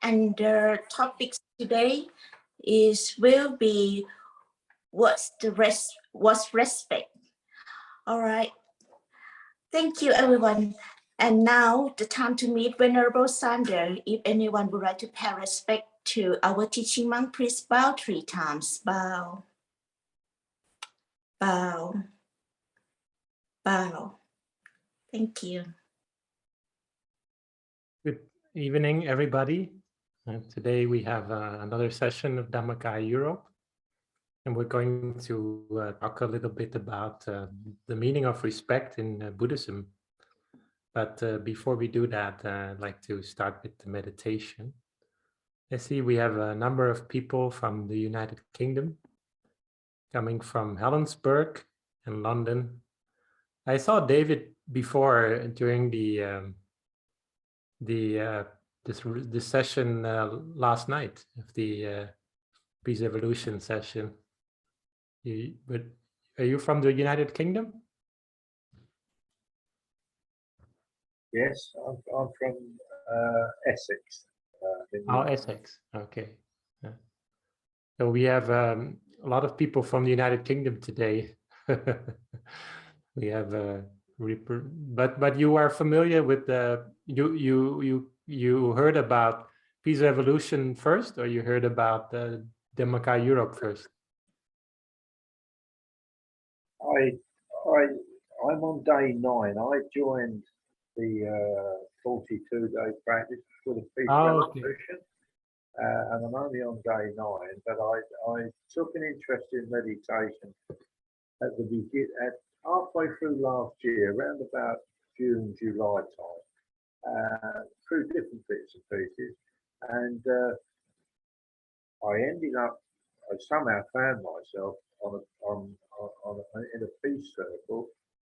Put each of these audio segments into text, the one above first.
and the topic today will be what's respect. All right. Thank you, everyone. And now the time to meet Venerable Sander. If anyone would like to pay respect to our teaching monk, please bow 3 times. Bow, bow, bow. Thank you. Good evening, everybody. Today we have another session of Dhammakaya Europe, and we're going to talk a little bit about the meaning of respect in Buddhism. But before we do that, I'd like to start with the meditation. I see we have a number of people from the United Kingdom, coming from Helensburgh and London. I saw David before during this session last night of the Peace Evolution session. But are you from the United Kingdom? Yes, I'm from Essex. Essex. Okay. Yeah. So we have a lot of people from the United Kingdom today. We have but you are familiar with the you heard about Peace Evolution first, or you heard about Dhammakaya Europe first? I'm on day 9. I joined the 42-day practice for the Peace Revolution, and I'm only on day 9. But I took an interest in meditation at the beginning, halfway through last year, around about June, July time, through different bits and pieces, and I somehow found myself in a peace circle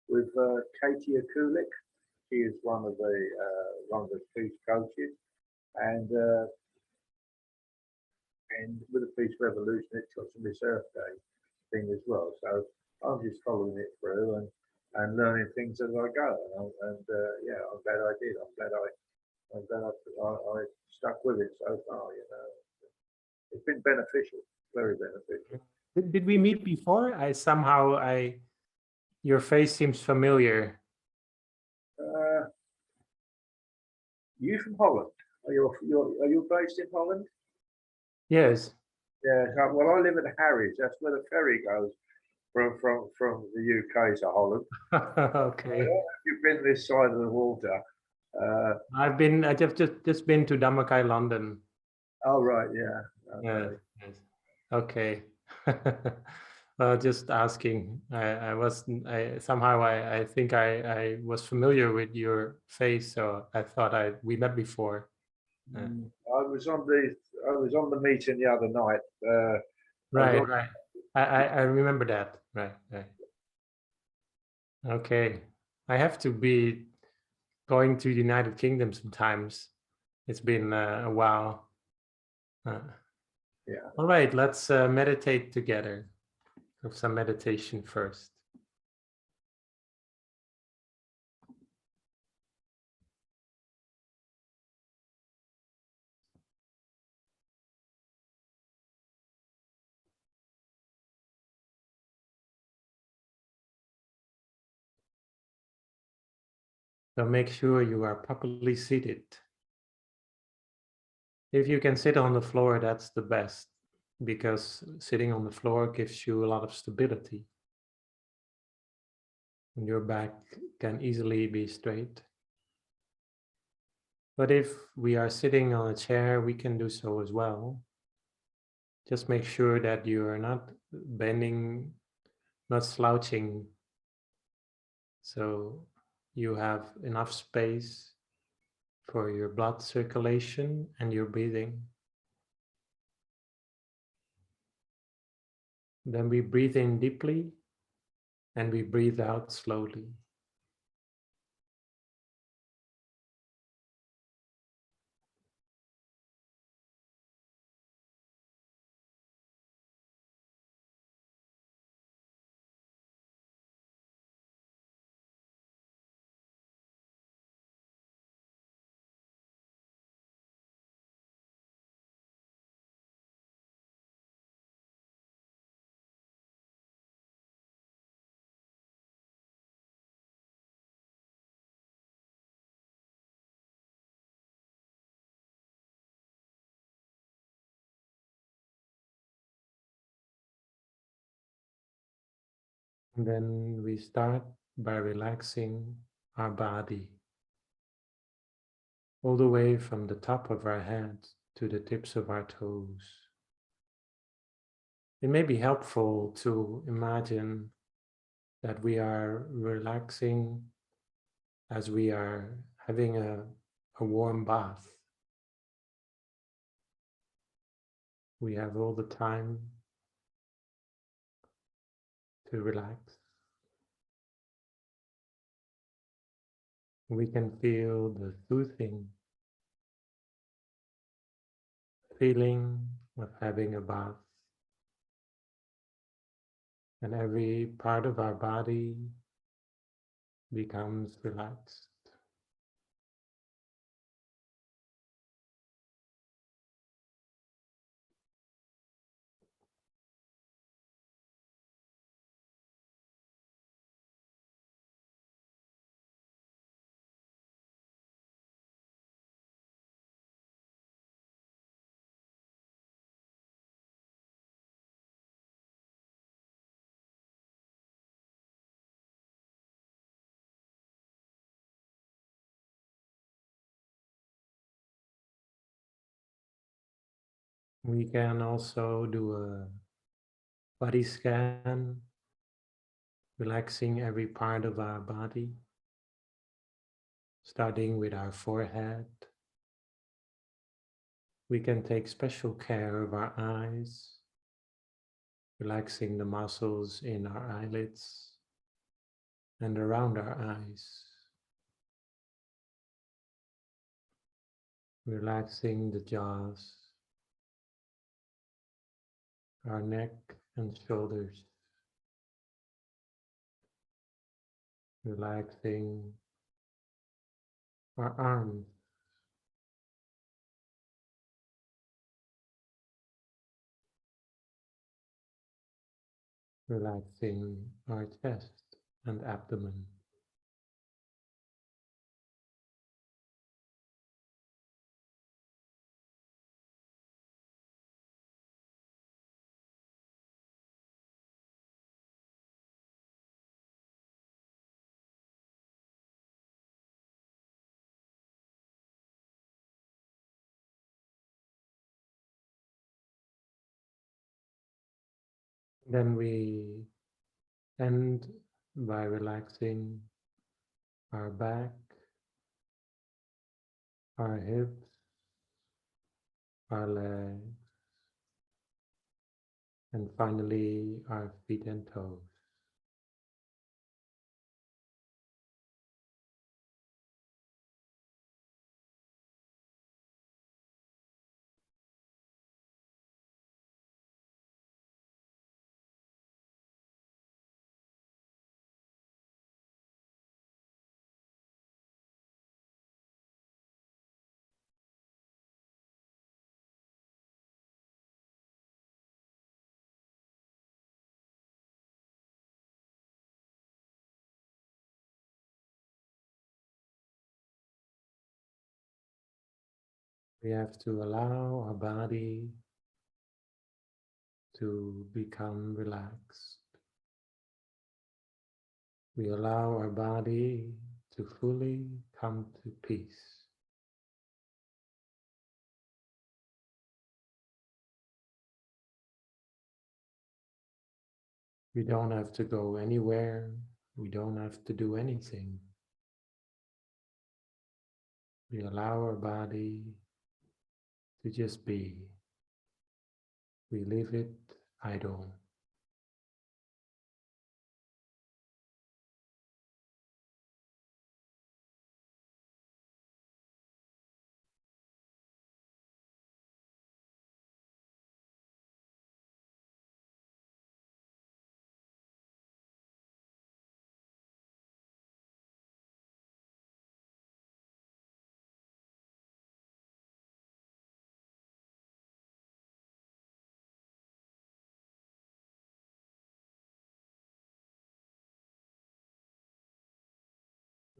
with Katie Akulik. She is one of the peace coaches, and with the Peace Revolution, it took some this Earth Day thing as well. So I'm just following it through and learning things as I go. And yeah, I'm glad I did. I'm glad I stuck with it so far. You know, it's been beneficial, very beneficial. Did we meet before? Your face seems familiar. You from Holland? Are you based in Holland? Yes. Yeah. Well, I live at Harwich. That's where the ferry goes from the UK to Holland. Okay. You've been this side of the water. I've just been to Dhammakaya London. Oh right, yeah. Okay. Yes. Okay. Just asking. I think I was familiar with your face, so I thought we met before. I was on the meeting the other night. Right. I remember that. Right. Okay. I have to be going to the United Kingdom sometimes. It's been a while. Yeah. All right, let's meditate together. Have some meditation first. So make sure you are properly seated. If you can sit on the floor, that's the best, because sitting on the floor gives you a lot of stability. And your back can easily be straight. But if we are sitting on a chair, we can do so as well. Just make sure that you are not bending, not slouching, so you have enough space for your blood circulation and your breathing. Then we breathe in deeply and we breathe out slowly. And then we start by relaxing our body all the way from the top of our head to the tips of our toes. It may be helpful to imagine that we are relaxing as we are having a warm bath. We have all the time to relax. We can feel the soothing feeling of having a bath, and every part of our body becomes relaxed. We can also do a body scan, relaxing every part of our body, starting with our forehead. We can take special care of our eyes, relaxing the muscles in our eyelids and around our eyes, relaxing the jaws, our neck and shoulders, relaxing our arms, relaxing our chest and abdomen. Then we end by relaxing our back, our hips, our legs, and finally our feet and toes. We have to allow our body to become relaxed. We allow our body to fully come to peace. We don't have to go anywhere. We don't have to do anything. We allow our body to just be. We leave it idle.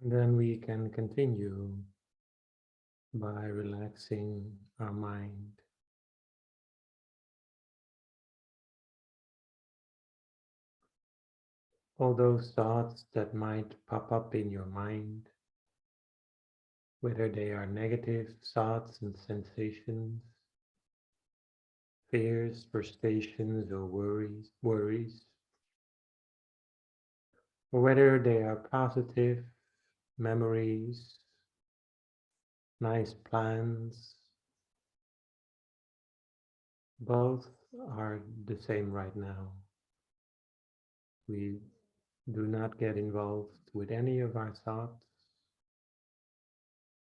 Then we can continue by relaxing our mind. all those thoughts that might pop up in your mind, whether they are negative thoughts and sensations, fears, frustrations, or worries, or whether they are positive memories, nice plans. Both are the same right now. We do not get involved with any of our thoughts.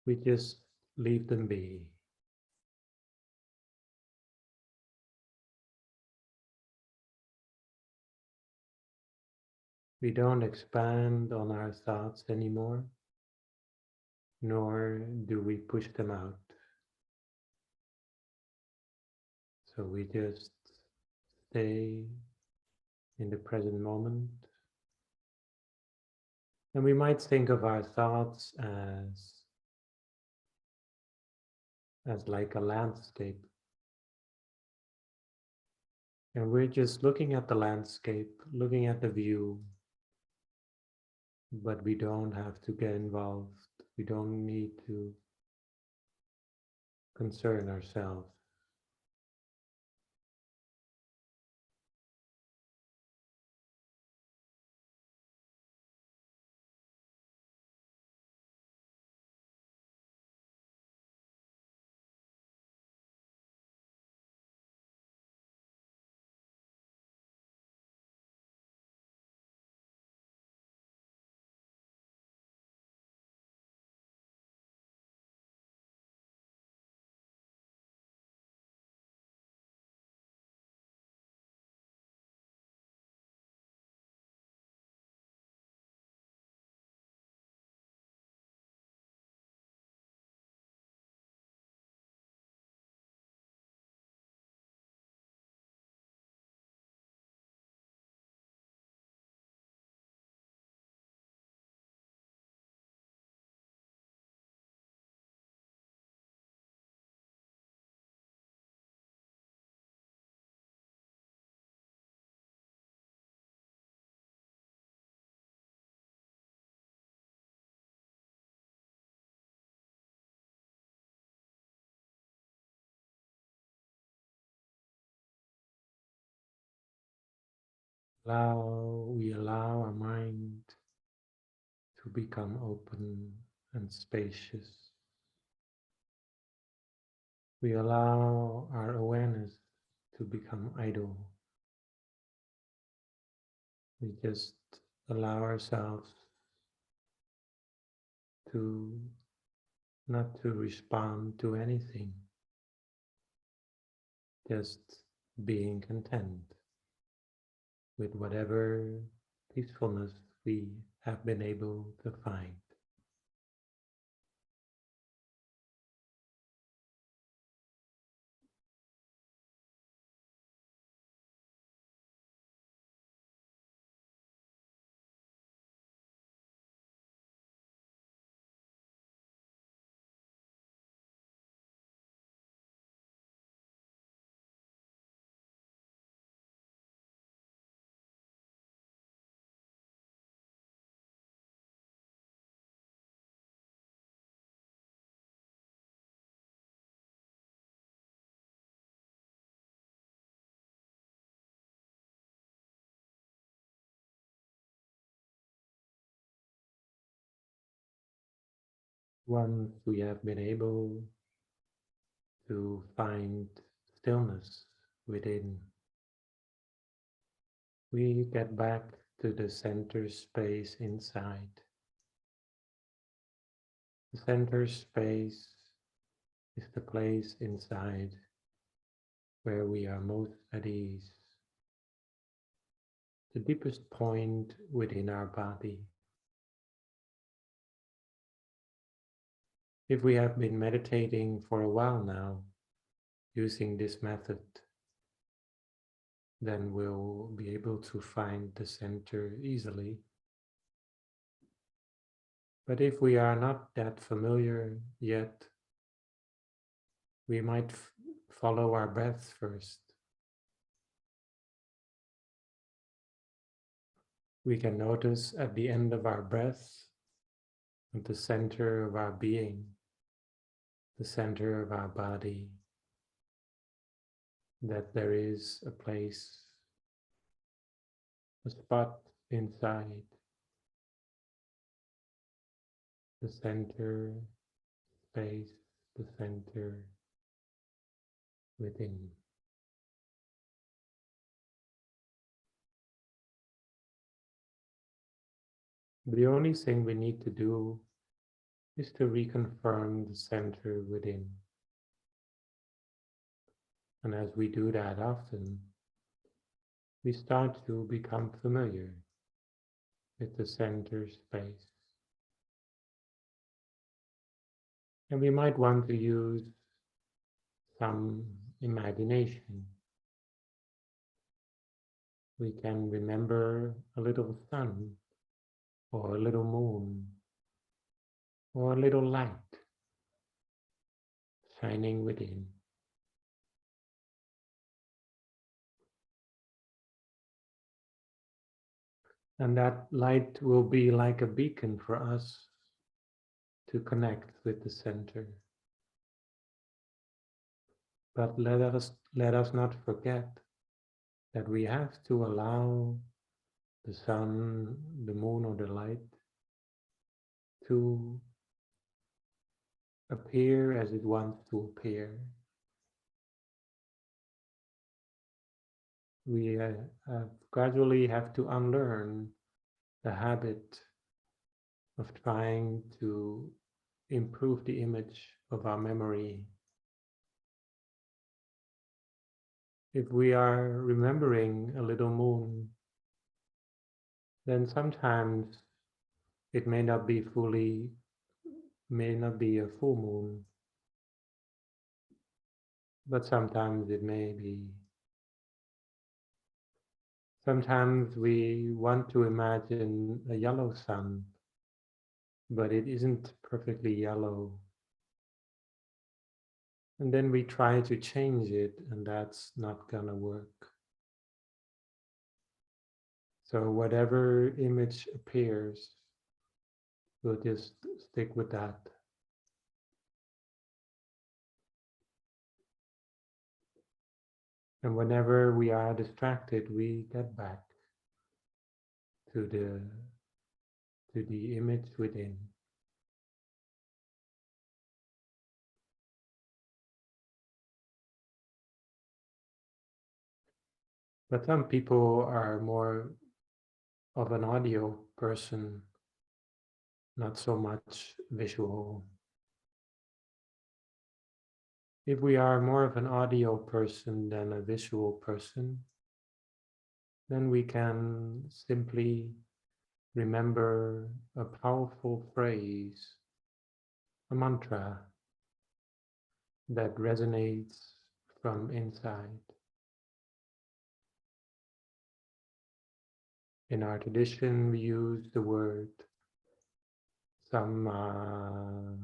We just leave them be. We don't expand on our thoughts anymore, nor do we push them out. So we just stay in the present moment. And we might think of our thoughts as like a landscape. And we're just looking at the landscape, looking at the view, but we don't have to get involved. We don't need to concern ourselves. We allow our mind to become open and spacious. We allow our awareness to become idle. We just allow ourselves to not to respond to anything, just being content with whatever peacefulness we have been able to find. Once we have been able to find stillness within, we get back to the center space inside. The center space is the place inside where we are most at ease, the deepest point within our body. If we have been meditating for a while now, using this method, then we'll be able to find the center easily. But if we are not that familiar yet, we might follow our breath first. We can notice at the end of our breath, at the center of our being, the center of our body, that there is a place, a spot inside the center space, the center within. The only thing we need to do is to reconfirm the center within. And as we do that often, we start to become familiar with the center space. And we might want to use some imagination. We can remember a little sun, or a little moon, or a little light shining within. And that light will be like a beacon for us to connect with the center. But let us not forget that we have to allow the sun, the moon, or the light to appear as it wants to appear. We gradually have to unlearn the habit of trying to improve the image of our memory. If we are remembering a little moon, then sometimes it may not be a full moon, but sometimes it may be. Sometimes we want to imagine a yellow sun, but it isn't perfectly yellow. And then we try to change it, and that's not gonna work. So whatever image appears, we'll just stick with that. And whenever we are distracted, we get back to the image within. But some people are more of an audio person, not so much visual. If we are more of an audio person than a visual person, then we can simply remember a powerful phrase, a mantra that resonates from inside. In our tradition, we use the word Samma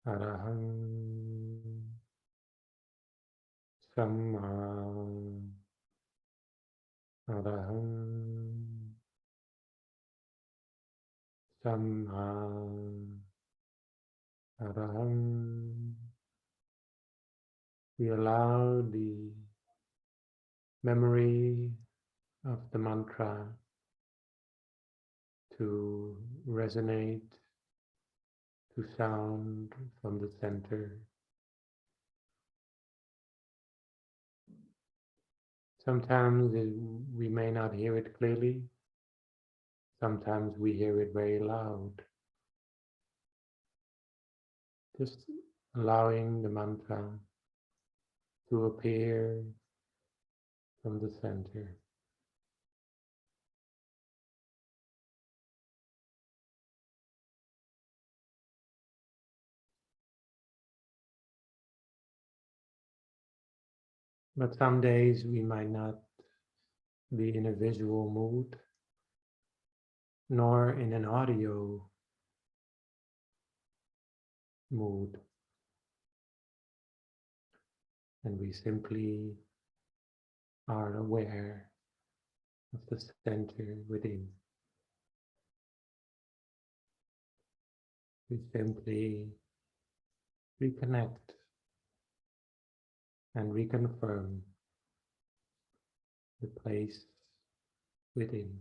Arahang, Samma Arahang, Samma Arahang. We allow the memory of the mantra to resonate, to sound from the center. Sometimes we may not hear it clearly. Sometimes we hear it very loud. Just allowing the mantra to appear from the center. But some days we might not be in a visual mood, nor in an audio mood. And we simply are aware of the center within. We simply reconnect and reconfirm the place within.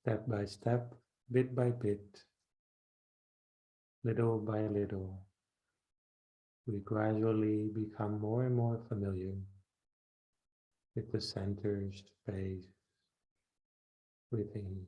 Step by step, bit by bit, little by little, we gradually become more and more familiar with the center space within.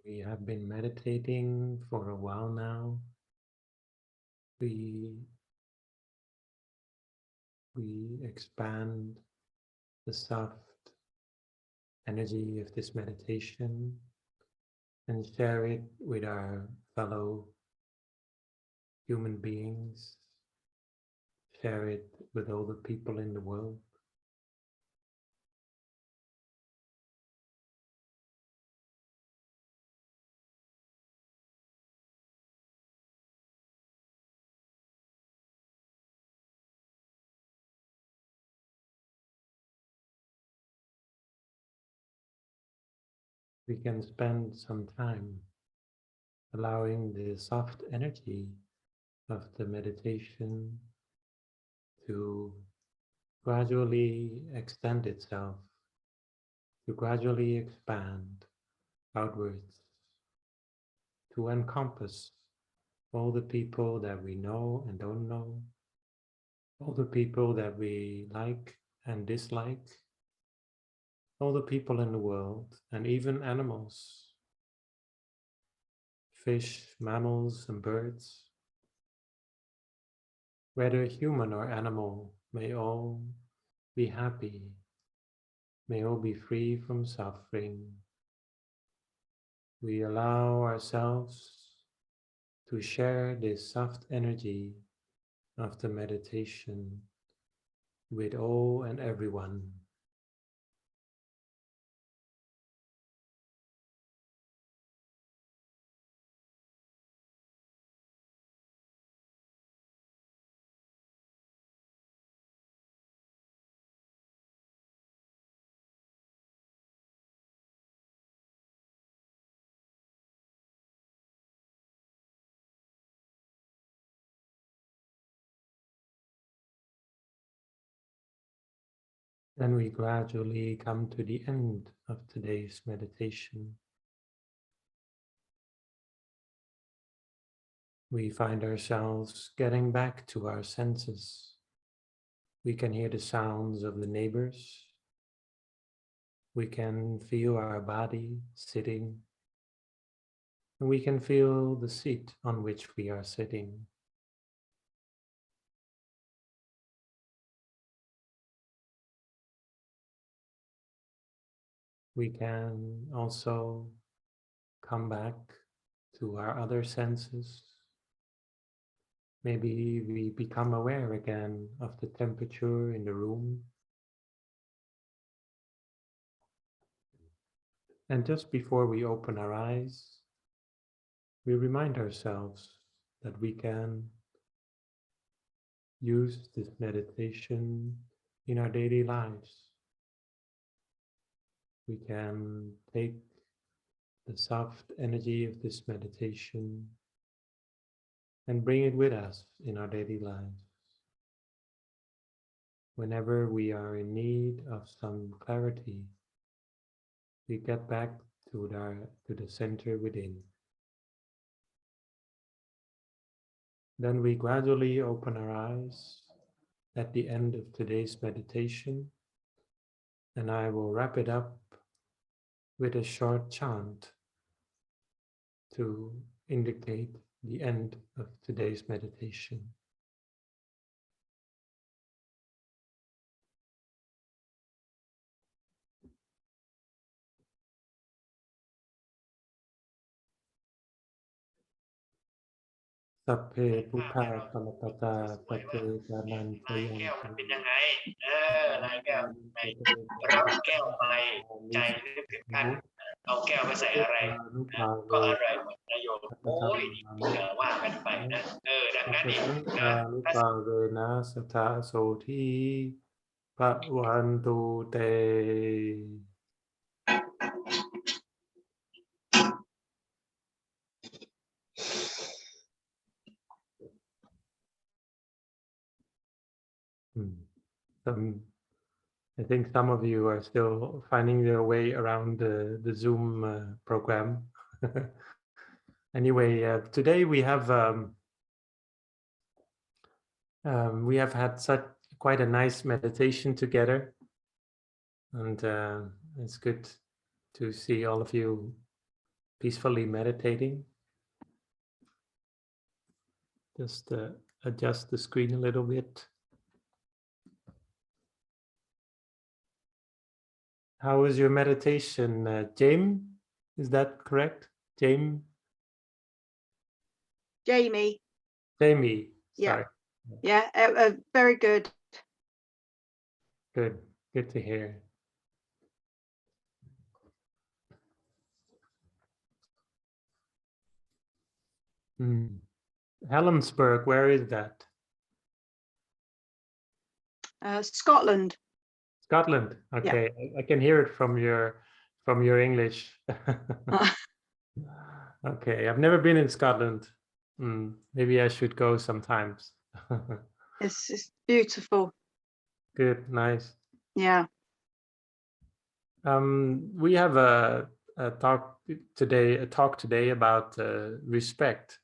We have been meditating for a while now. We expand the soft energy of this meditation and share it with our fellow human beings, share it with all the people in the world. We can spend some time allowing the soft energy of the meditation to gradually extend itself, to gradually expand outwards, to encompass all the people that we know and don't know, all the people that we like and dislike, all the people in the world, and even animals, fish, mammals, and birds. Whether human or animal, may all be happy, may all be free from suffering. We allow ourselves to share this soft energy of the meditation with all and everyone. Then we gradually come to the end of today's meditation. We find ourselves getting back to our senses. We can hear the sounds of the neighbors. We can feel our body sitting. And we can feel the seat on which we are sitting. We can also come back to our other senses. Maybe we become aware again of the temperature in the room. And just before we open our eyes, we remind ourselves that we can use this meditation in our daily lives. We can take the soft energy of this meditation and bring it with us in our daily lives. Whenever we are in need of some clarity, we get back to the center within. Then we gradually open our eyes at the end of today's meditation, and I will wrap it up with a short chant to indicate the end of today's meditation. Sapphe puttha palapata patte ganan นาย chayan แก้วมันเป็นยังไงนายแก้วในรับแก้วไปใจนึกถึงท่านเอาแก้วไปใส่อะไรก็อร่อยหมดนายโยมโอ้ยว่ากันไปนะดังนั้นนี่ นุปาเวนะสัทธาโสทีปะวันตุเต I think some of you are still finding their way around the Zoom program. Anyway, today we have had quite a nice meditation together, and it's good to see all of you peacefully meditating. Just adjust the screen a little bit. How was your meditation, James? Is that correct? Jamie? Jamie. Jamie, Yeah. sorry. Yeah, very good. Good, good to hear. Helensburgh, where is that? Scotland. Scotland. Okay, yeah. I can hear it from your English. Okay, I've never been in Scotland. Maybe I should go sometimes. It's beautiful. Good, nice. Yeah. We have a talk today about respect,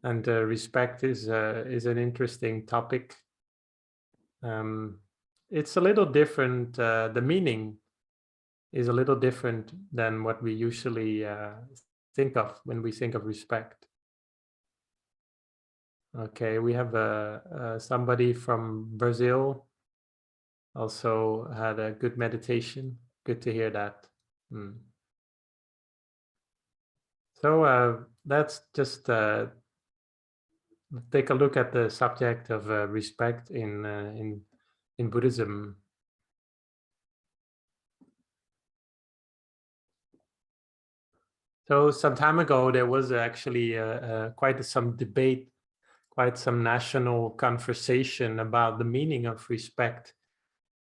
and respect is an interesting topic. It's a little different. The meaning is a little different than what we usually think of when we think of respect. Okay, we have somebody from Brazil also had a good meditation. Good to hear that. So let's just take a look at the subject of respect in Buddhism. So some time ago, there was actually quite some debate, quite some national conversation about the meaning of respect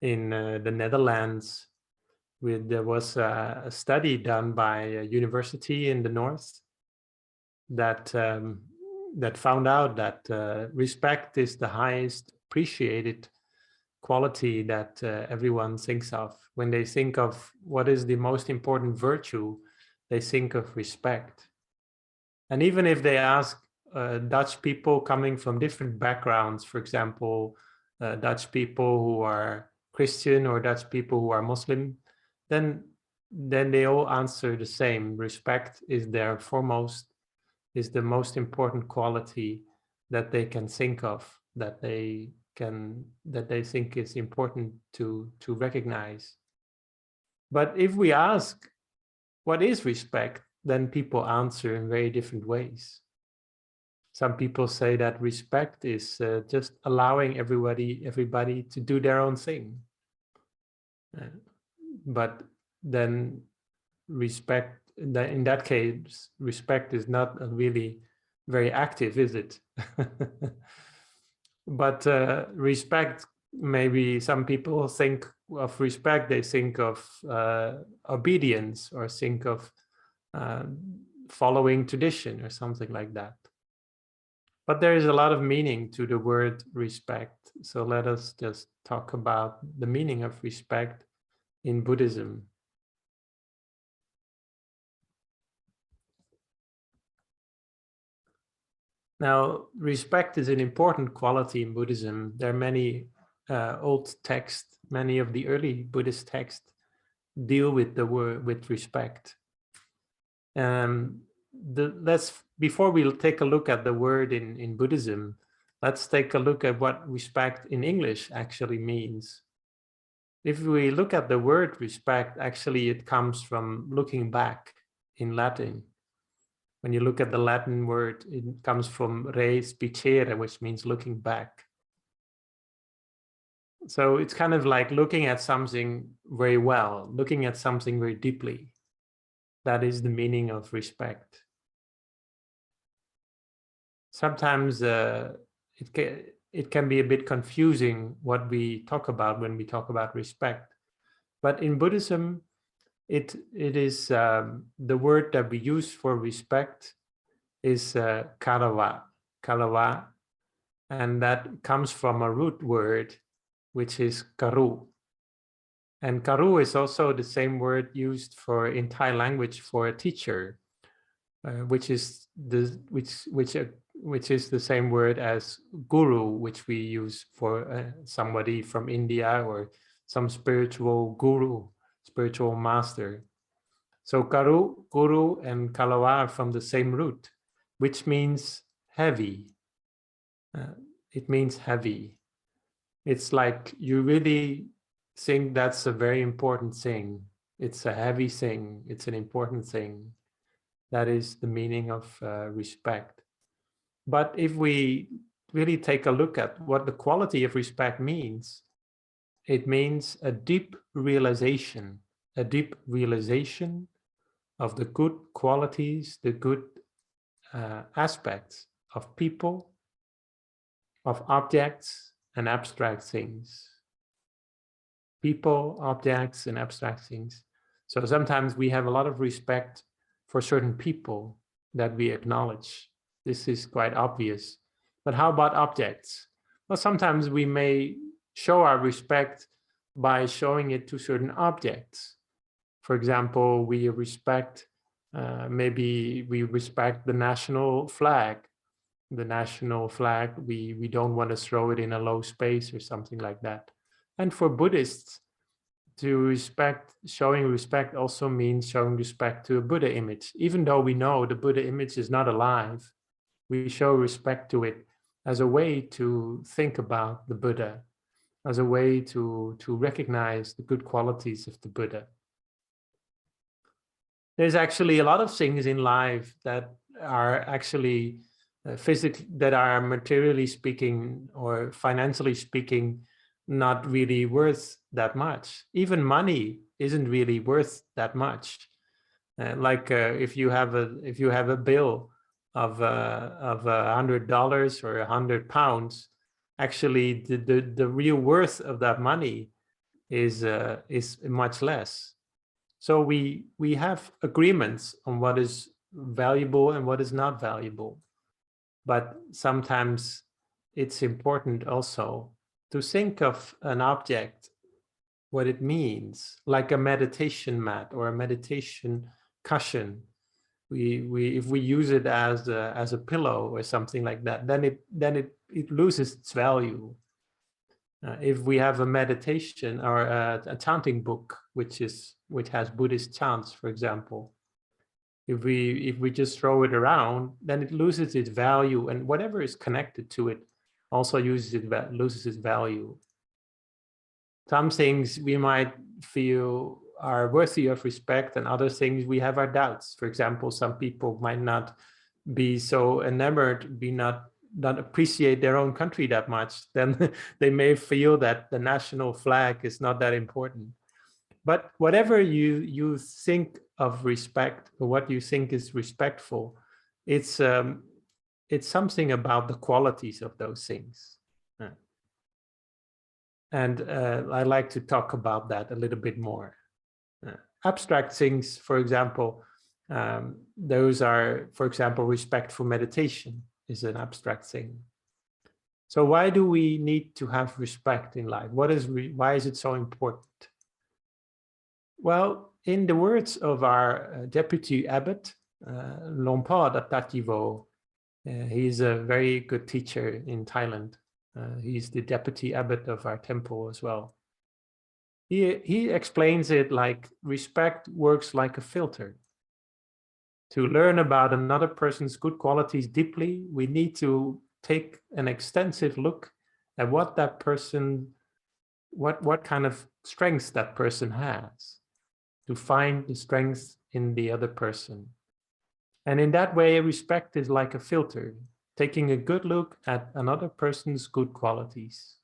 in the Netherlands. There was a study done by a university in the north that found out that respect is the highest appreciated quality that everyone thinks of. When they think of what is the most important virtue, they think of respect. And even if they ask Dutch people coming from different backgrounds, for example, Dutch people who are Christian or Dutch people who are Muslim, then they all answer the same. Respect is their foremost, is the most important quality that they can think of, that they think is important to recognize. But if we ask, what is respect? Then people answer in very different ways. Some people say that respect is just allowing everybody to do their own thing. But then respect, in that case, respect is not really very active, is it? But respect, maybe some people think of respect, they think of obedience, or think of following tradition or something like that. But there is a lot of meaning to the word respect. So let us just talk about the meaning of respect in Buddhism. Now, respect is an important quality in Buddhism. There are many old texts, many of the early Buddhist texts deal with the word, with respect. Before we take a look at the word in Buddhism, let's take a look at what respect in English actually means. If we look at the word respect, actually it comes from looking back in Latin. When you look at the Latin word, it comes from res picere, which means looking back. So it's kind of like looking at something very well, looking at something very deeply. That is the meaning of respect. Sometimes it can be a bit confusing what we talk about when we talk about respect. But in Buddhism, it is the word that we use for respect is karawa, and that comes from a root word, which is karu. And karu is also the same word used in Thai language for a teacher, which is the same word as guru, which we use for somebody from India or some spiritual guru, spiritual master. So karu, kuru, and kalawa are from the same root, which means heavy. It means heavy. It's like you really think that's a very important thing. It's a heavy thing. It's an important thing. That is the meaning of respect. But if we really take a look at what the quality of respect means, it means a deep realization of the good qualities, the good aspects of people, of objects and abstract things. People, objects, and abstract things. So sometimes we have a lot of respect for certain people that we acknowledge. This is quite obvious. But how about objects? Well, sometimes we may show our respect by showing it to certain objects. For example, we respect, maybe we respect the national flag. The national flag, we don't want to throw it in a low space or something like that. And for Buddhists, showing respect also means showing respect to a Buddha image. Even though we know the Buddha image is not alive, we show respect to it as a way to think about the Buddha, as a way to recognize the good qualities of the Buddha. There's actually a lot of things in life that are actually that are materially speaking or financially speaking not really worth that much. Even money isn't really worth that much. If you have a bill of $100 or £100, actually the real worth of that money is much less. So we have agreements on what is valuable and what is not valuable. But sometimes it's important also to think of an object, what it means, like a meditation mat or a meditation cushion. If we use it as a pillow or something like that, then it loses its value. If we have a meditation or a chanting book, which has Buddhist chants, for example, if we just throw it around, then it loses its value, and whatever is connected to it also loses its value. Some things we might feel are worthy of respect, and other things we have our doubts. For example, some people might not be so enamored, not appreciate their own country that much. Then they may feel that the national flag is not that important. But whatever you think of respect, or what you think is respectful, it's something about the qualities of those things. And I'd like to talk about that a little bit more. Abstract things, for example, those are, for example, respect for meditation is an abstract thing. So why do we need to have respect in life? Why is it so important? Well, in the words of our deputy abbot, Lompa Dattativo, he's a very good teacher in Thailand. He's the deputy abbot of our temple as well. He explains it like respect works like a filter. To learn about another person's good qualities deeply, we need to take an extensive look at what that person, what kind of strengths that person has, to find the strengths in the other person. And in that way, respect is like a filter, taking a good look at another person's good qualities.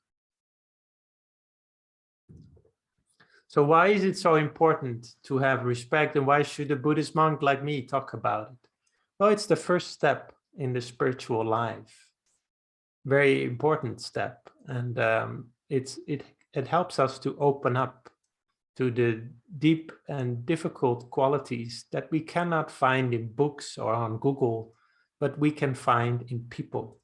So why is it so important to have respect, and why should a Buddhist monk like me talk about it? Well, it's the first step in the spiritual life. Very important step. And it helps us to open up to the deep and difficult qualities that we cannot find in books or on Google, but we can find in people.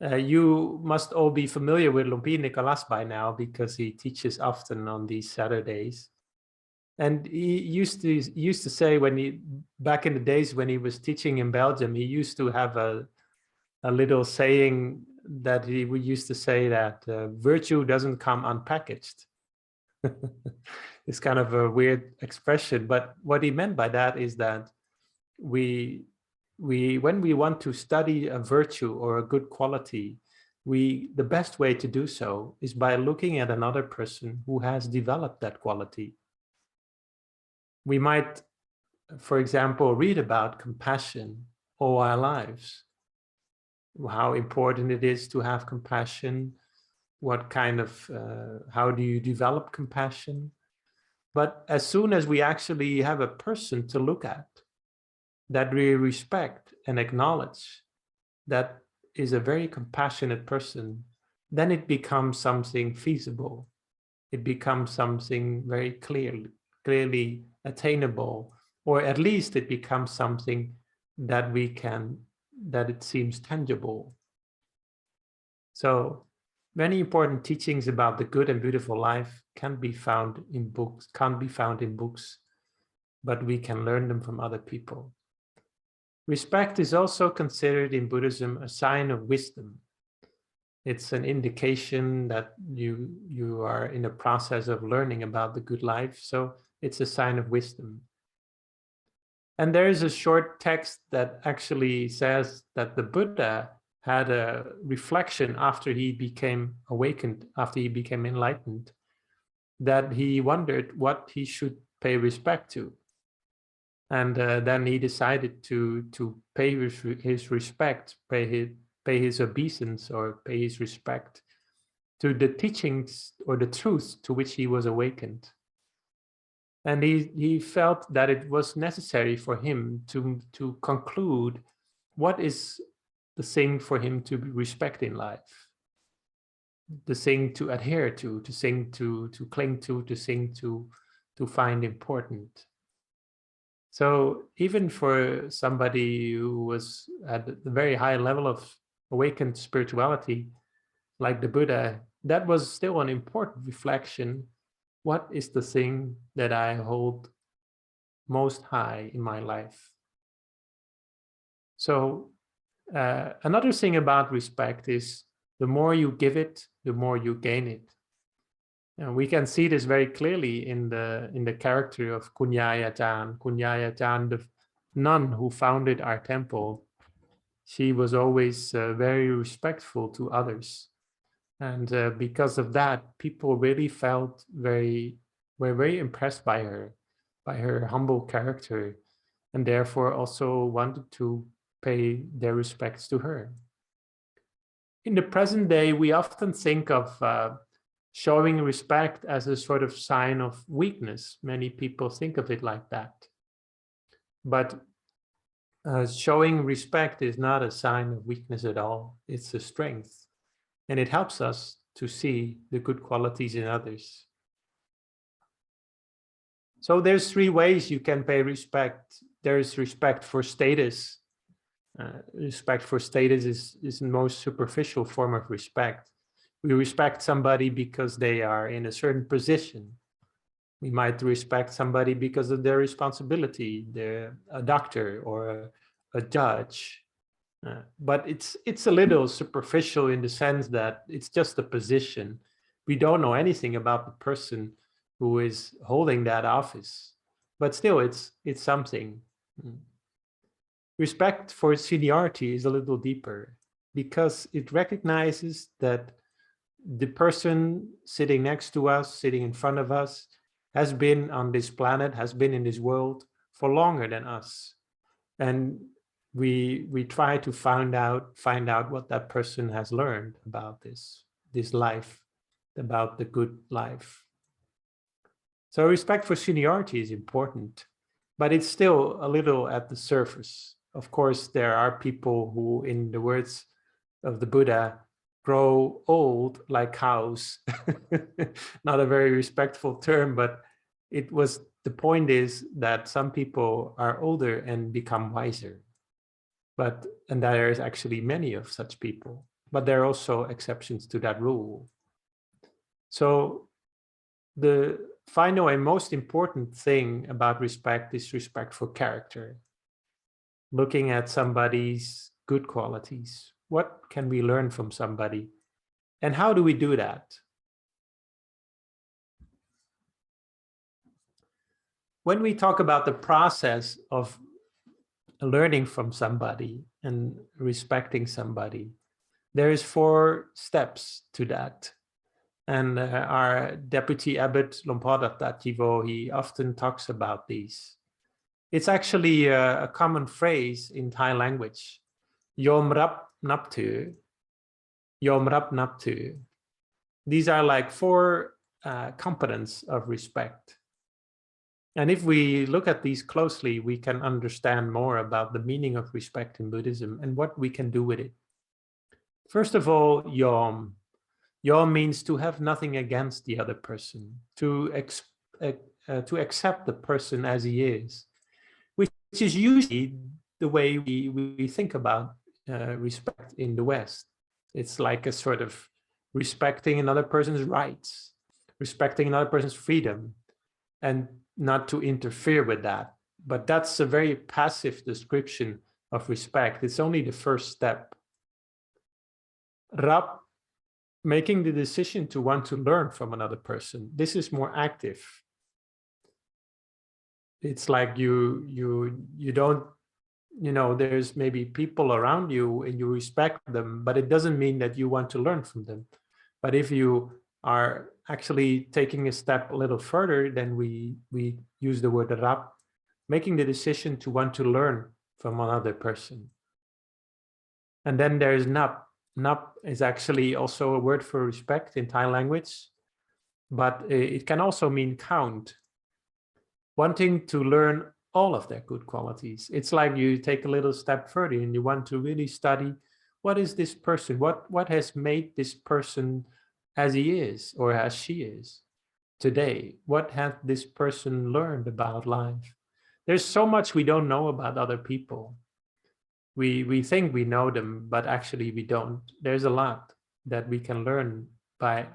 You must all be familiar with Lumpy Nicolas by now, because he teaches often on these Saturdays. And he used to say, back in the days when he was teaching in Belgium, he used to have a little saying that he used to say that virtue doesn't come unpackaged. It's kind of a weird expression, but what he meant by that is that when we want to study a virtue or a good quality, the best way to do so is by looking at another person who has developed that quality. We might, for example, read about compassion all our lives, how important it is to have compassion, what kind of, how do you develop compassion? But as soon as we actually have a person to look at that we respect and acknowledge, that is a very compassionate person, then it becomes something feasible. It becomes something very clearly attainable, or at least it becomes something that that it seems tangible. So many important teachings about the good and beautiful life can't be found in books, but we can learn them from other people. Respect is also considered in Buddhism a sign of wisdom. It's an indication that you are in the process of learning about the good life, so it's a sign of wisdom. And there is a short text that actually says that the Buddha had a reflection after he became awakened, after he became enlightened, that he wondered what he should pay respect to. And then he decided to pay his respect, pay his obeisance, or pay his respect to the teachings or the truths to which he was awakened. And he felt that it was necessary for him to conclude what is the thing for him to respect in life, the thing to adhere to cling to, the thing to find important. So even for somebody who was at a very high level of awakened spirituality, like the Buddha, that was still an important reflection. What is the thing that I hold most high in my life? So another thing about respect is the more you give it, the more you gain it. And we can see this very clearly in the character of Kunyaya-chan. Kunyaya-chan, the nun who founded our temple, she was always very respectful to others. And because of that, people really were very impressed by her humble character, and therefore also wanted to pay their respects to her. In the present day, we often think of showing respect as a sort of sign of weakness. Many people think of it like that. But showing respect is not a sign of weakness at all. It's a strength. And it helps us to see the good qualities in others. So there's 3 ways you can pay respect. There is respect for status. Respect for status is the most superficial form of respect. We respect somebody because they are in a certain position. We might respect somebody because of their responsibility. They're a doctor or a judge. But it's a little superficial in the sense that it's just a position. We don't know anything about the person who is holding that office, but still it's something. Respect for seniority is a little deeper because it recognizes that the person sitting next to us, sitting in front of us, has been on this planet, has been in this world for longer than us. And we try to find out what that person has learned about this life, about the good life. So respect for seniority is important, but it's still a little at the surface. Of course, there are people who, in the words of the Buddha, grow old like cows. Not a very respectful term, but the point is that some people are older and become wiser. And there is actually many of such people, but there are also exceptions to that rule. So the final and most important thing about respect is respect for character. Looking at somebody's good qualities. What can we learn from somebody? And how do we do that? when we talk about the process of learning from somebody and respecting somebody, there is 4 steps to that. And our Deputy Abbot Lompodat Jivo, he often talks about these. It's actually a common phrase in Thai language. Yom rap naptu, Yom rap naptu. These are like 4 components of respect. And if we look at these closely, we can understand more about the meaning of respect in Buddhism and what we can do with it. First of all, Yom. Yom means to have nothing against the other person, to accept the person as he is, which is usually the way we think about respect in the West. It's like a sort of respecting another person's rights, respecting another person's freedom, and not to interfere with that. But that's a very passive description of respect. It's only the first step. Rap, making the decision to want to learn from another person. This is more active. It's like you don't, there's maybe people around you and you respect them, but it doesn't mean that you want to learn from them. But if you are actually taking a step a little further, then we use the word rap, making the decision to want to learn from another person. And then there's nap. Nap is actually also a word for respect in Thai language, but it can also mean count. Wanting to learn all of their good qualities. It's like you take a little step further and you want to really study, what is this person? What has made this person as he is or as she is today? What has this person learned about life? There's so much we don't know about other people. We think we know them, but actually we don't. There's a lot that we can learn by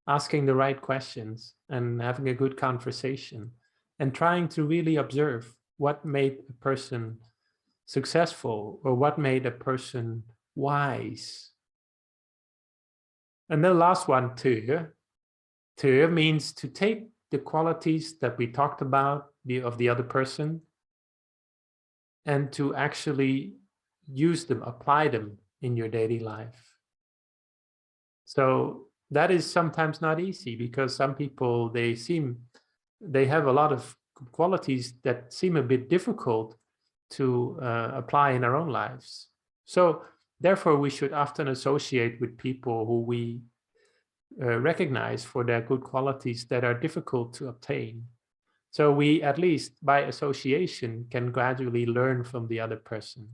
asking the right questions and having a good conversation and trying to really observe what made a person successful or what made a person wise. And the last one, tu means to take the qualities that we talked about of the other person and to actually use them, apply them in your daily life. So that is sometimes not easy because some people, they have a lot of qualities that seem a bit difficult to apply in our own lives. So therefore, we should often associate with people who we recognize for their good qualities that are difficult to obtain. So we, at least by association, can gradually learn from the other person.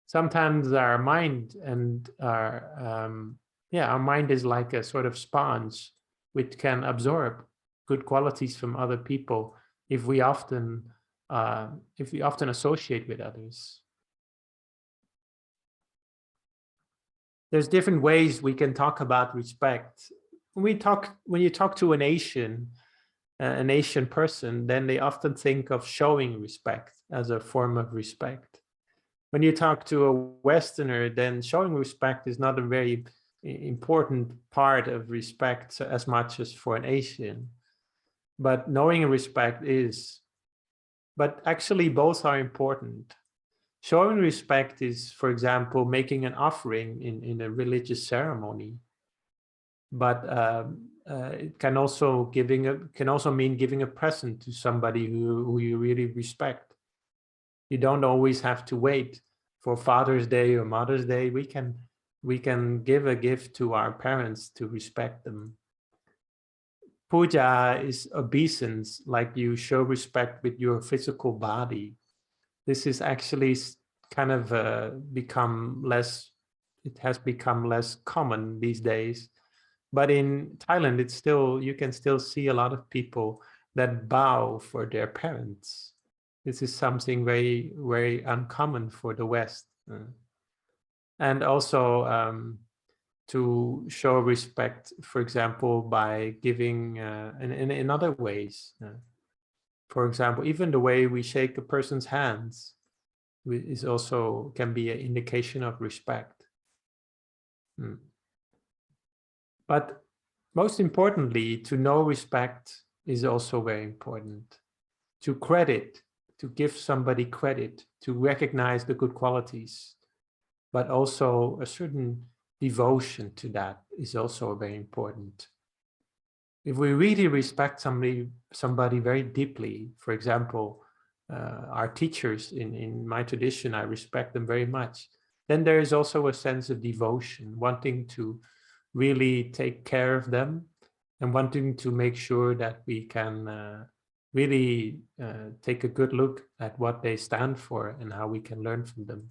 Sometimes our mind and our mind is like a sort of sponge which can absorb good qualities from other people if we often associate with others. There's different ways we can talk about respect. When you talk to an Asian person, then they often think of showing respect as a form of respect. When you talk to a Westerner, then showing respect is not a very important part of respect as much as for an Asian. But knowing respect is. But actually, both are important. Showing respect is, for example, making an offering in a religious ceremony. But it can also mean giving a present to somebody who you really respect. You don't always have to wait for Father's Day or Mother's Day. We can give a gift to our parents to respect them. Puja is obeisance, like you show respect with your physical body. This is actually kind of it has become less common these days. But in Thailand, you can still see a lot of people that bow for their parents. This is something very, very uncommon for the West. And also to show respect, for example, by giving in other ways. For example, even the way we shake a person's hands can be an indication of respect. But most importantly, to know respect is also very important. To credit, to give somebody credit, to recognize the good qualities, but also a certain devotion to that is also very important. If we really respect somebody very deeply, for example, our teachers in my tradition, I respect them very much, then there is also a sense of devotion, wanting to really take care of them and wanting to make sure that we can really take a good look at what they stand for and how we can learn from them.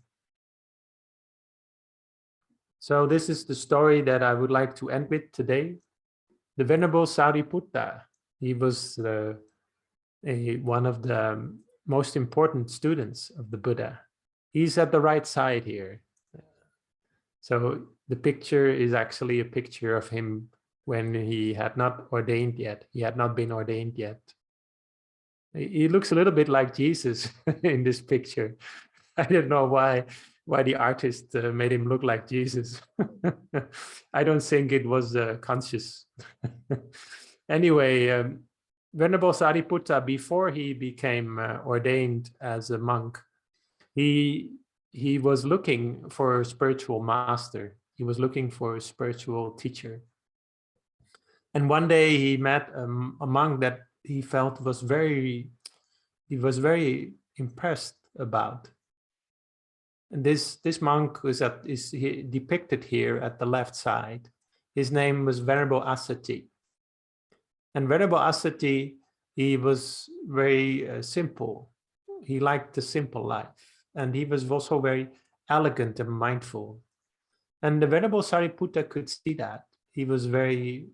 So this is the story that I would like to end with today. The Venerable Sariputta, he was one of the most important students of the Buddha. He's at the right side here. So the picture is actually a picture of him when he had not ordained yet. He had not been ordained yet. He looks a little bit like Jesus in this picture. I don't know why the artist made him look like Jesus. I don't think it was conscious. Anyway, Venerable Sariputta, before he became ordained as a monk, he was looking for a spiritual master. He was looking for a spiritual teacher. And one day he met a monk that he felt was very impressed about. And this monk is depicted here at the left side. His name was Venerable Asati. And Venerable Asati, he was very simple. He liked the simple life. And he was also very elegant and mindful. And the Venerable Sariputta could see that. He was very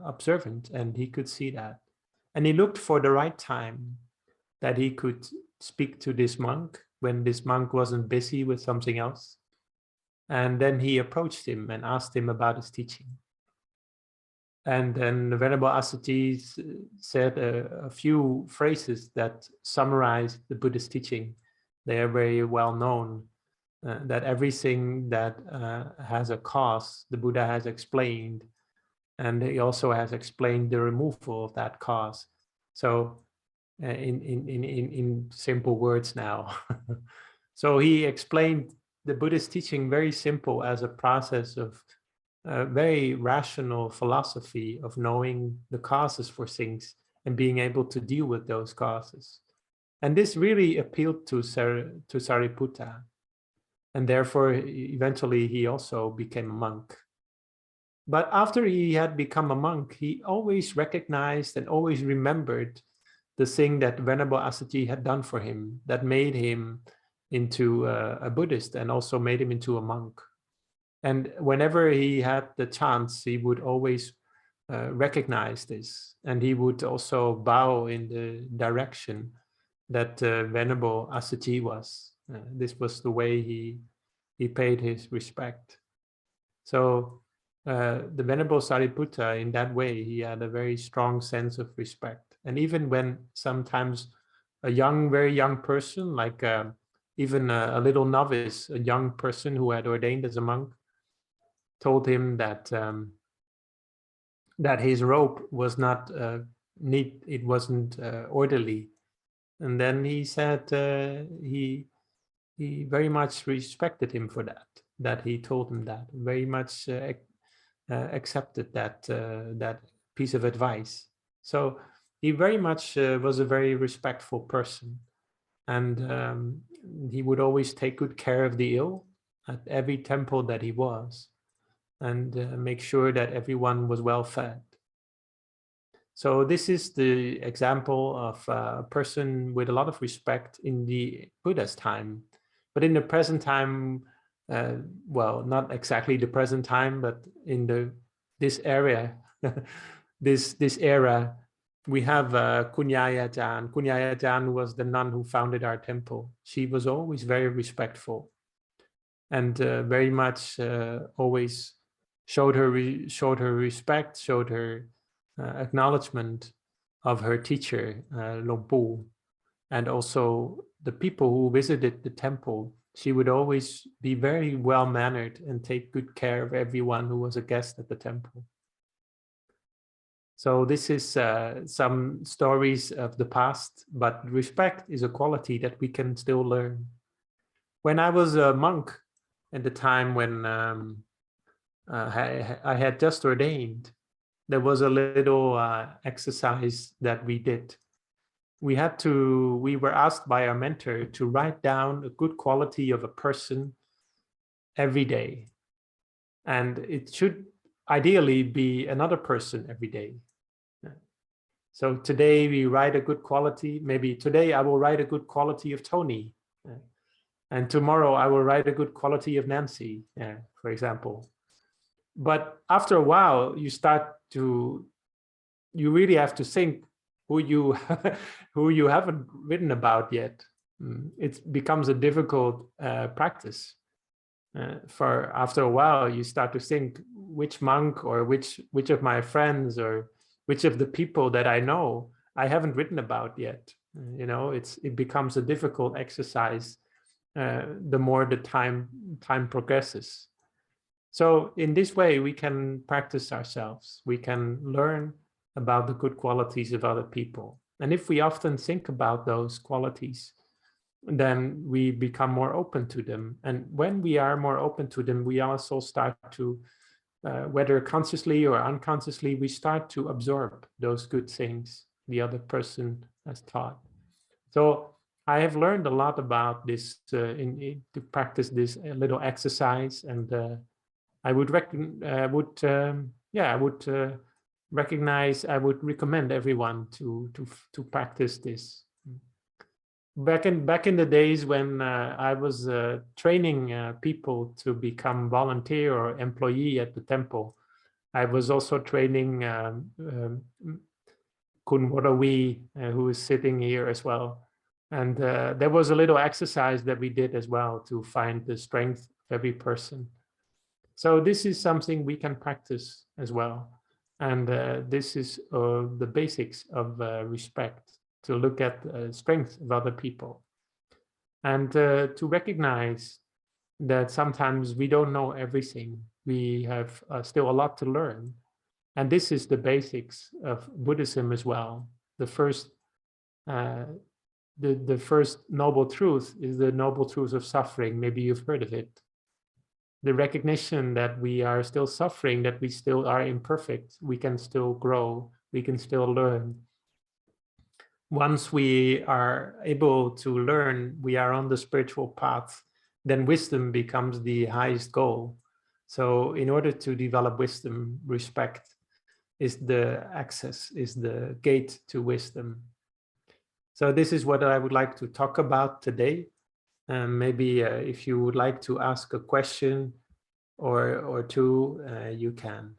observant, and he could see that. And he looked for the right time that he could speak to this monk when this monk wasn't busy with something else. And then he approached him and asked him about his teaching. And then the Venerable Asati said a few phrases that summarize the Buddhist teaching. They are very well known, that everything that has a cause, the Buddha has explained, and he also has explained the removal of that cause. So in simple words now. So he explained the Buddhist teaching very simple as a process of a very rational philosophy of knowing the causes for things and being able to deal with those causes. And this really appealed to Sariputta. And therefore, eventually, he also became a monk. But after he had become a monk, he always recognized and always remembered the thing that Venerable Asati had done for him, that made him into a Buddhist and also made him into a monk. And whenever he had the chance, he would always recognize this. And he would also bow in the direction that Venerable Asati was. This was the way he paid his respect. So the Venerable Sariputta, in that way, he had a very strong sense of respect. And even when sometimes a very young person, like even a little novice, a young person who had ordained as a monk, told him that that his robe was not neat, it wasn't orderly, and then he said he very much respected him for that he told him that, very much accepted that piece of advice. So he very much was a very respectful person, and he would always take good care of the ill at every temple that he was, and make sure that everyone was well fed. So this is the example of a person with a lot of respect in the Buddha's time. But in the present time, well, not exactly the present time, but in this area, this era, we have Kunyaya-chan. Kunyaya-chan was the nun who founded our temple. She was always very respectful, and very much always showed her respect, showed her acknowledgement of her teacher, Lompo, and also the people who visited the temple. She would always be very well-mannered and take good care of everyone who was a guest at the temple. So this is some stories of the past, but respect is a quality that we can still learn. When I was a monk at the time when I had just ordained, there was a little exercise that we did. We were asked by our mentor to write down a good quality of a person every day. And it should ideally be another person every day. So today we write a good quality. Maybe today I will write a good quality of Tony. And tomorrow I will write a good quality of Nancy, for example. But after a while, you really have to think who you haven't written about yet. It becomes a difficult practice. For after a while, you start to think which monk or which of my friends or which of the people that I know I haven't written about yet. You know, it becomes a difficult exercise the more the time progresses. So in this way, we can practice ourselves. We can learn about the good qualities of other people. And if we often think about those qualities, then we become more open to them. And when we are more open to them, we also start to, whether consciously or unconsciously, we start to absorb those good things the other person has taught. So I have learned a lot about this to practice this little exercise, and I would recommend everyone to practice this. Back in the days when I was training people to become volunteer or employee at the temple, I was also training Kun Warawi, who is sitting here as well. And there was a little exercise that we did as well to find the strength of every person. So this is something we can practice as well. And this is the basics of respect, to look at the strengths of other people. And to recognize that sometimes we don't know everything. We have still a lot to learn. And this is the basics of Buddhism as well. The first noble truth is the noble truth of suffering. Maybe you've heard of it. The recognition that we are still suffering, that we still are imperfect, we can still grow, we can still learn. Once we are able to learn, we are on the spiritual path, then wisdom becomes the highest goal. So in order to develop wisdom, respect is the access, is the gate to wisdom. So this is what I would like to talk about today. Maybe if you would like to ask a question or two, you can.